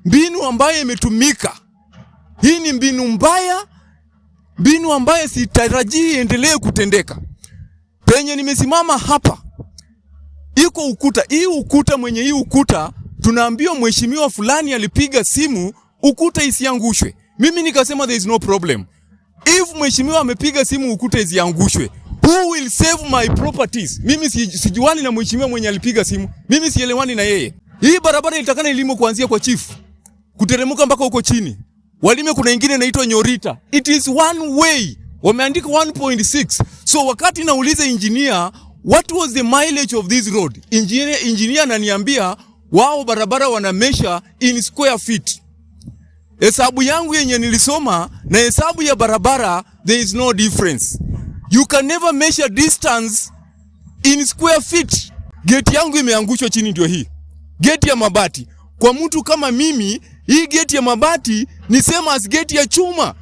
mbinu ambayo imetumika. Hii ni mbinu mbaya, mbinu ambayo sitarajii endelee kutendeka. Penye nimesimama hapa, iko ukuta. Hii ukuta, mwenye hii ukuta, tunaambiwa mheshimiwa fulani alipiga simu, ukuta isiangushwe. Mimi nikasema there is no problem. If mheshimiwa amepiga simu ukuta isiangushwe, who will save my properties? Mimi sijuani na mheshimiwa mwenye alipiga simu. Mimi sielewani na yeye. Hii barabara itakana ilimo kuanzia kwa chief kuteremuka mpaka huko chini. Walime kuna ingine inaitwa Nyorita. It is one way. Wameandika 1.6. So wakati nauliza engineer, what was the mileage of this road? Engineer ananiambia wao barabara wana measure in square feet. Hesabu yangu yenye nilisoma na hesabu ya barabara, there is no difference. You can never measure distance in square feet. Gate yangu imeangushwa chini ndio hii. Gate ya mabati. Kwa mtu kama mimi, hii gate ya mabati ni same as gate ya chuma.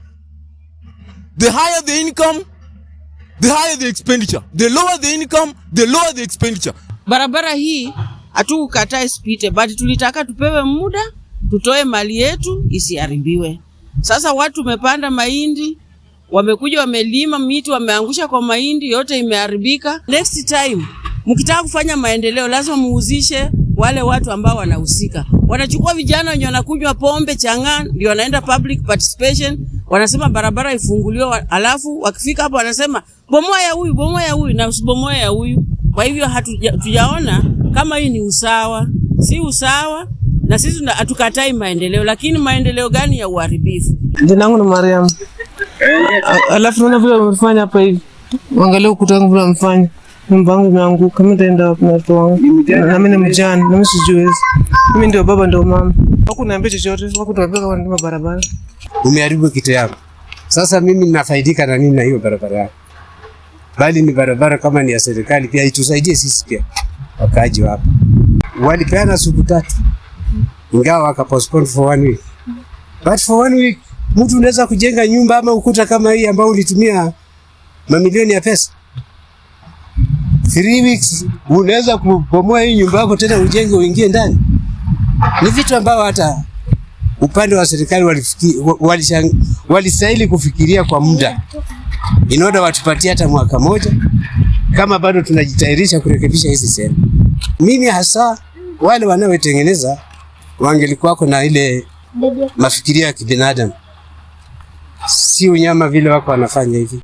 The higher the income, the higher the expenditure. The lower the income, the lower the expenditure. Barabara hii hatukukataa isipite, but tulitaka tupewe muda, tutoe mali yetu isiharibiwe. Sasa watu wamepanda mahindi, wamekuja wamelima miti, wameangusha kwa mahindi, yote imeharibika. Next time mkitaka kufanya maendeleo lazima muuzishe wale watu ambao wanahusika. Wanachukua vijana wenye wanakunywa pombe chang'aa ndio wanaenda public participation, wanasema barabara ifunguliwe, alafu wakifika hapo wanasema bomoa ya huyu na usibomoa ya huyu. Kwa hivyo hatujaona kama hii ni usawa. Si usawa, na sisi hatukatai maendeleo, lakini maendeleo gani ya uharibifu? Jina langu ni Mariam. Alafu naona vile wamefanya hapa hivi. Angalia ukuta wangu vile wamefanya. Nyumba yangu imeanguka, mimi nitaenda wapi na watoto wangu? Na mimi ni mjane, na mimi sijuezi. Mimi ndio baba ndio mama. Hakuniambia chochote, hakuniambia kama ndio barabara. Umeharibu kitu yako. Sasa mimi ninafaidika na nini na hiyo barabara? Bali ni barabara kama ni ya serikali pia itusaidie sisi pia. Wakaaji hapa. Walipeana siku 3. Ingawa wakapostpone for 1 week. But for 1 week mtu unaweza kujenga nyumba ama ukuta kama hii ambao ulitumia mamilioni ya pesa. 3 weeks unaweza kubomoa hii nyumba yako tena ujenge uingie ndani. Ni vitu ambavyo hata upande wa serikali walistahili kufikiria kwa muda. Inoda watupatie hata mwaka moja kama bado tunajitayarisha kurekebisha hizi sehemu. Mimi hasa wale wanaotengeneza wangelikuwa na ile mafikiria ya kibinadamu. Si unyama vile wako wanafanya hivi.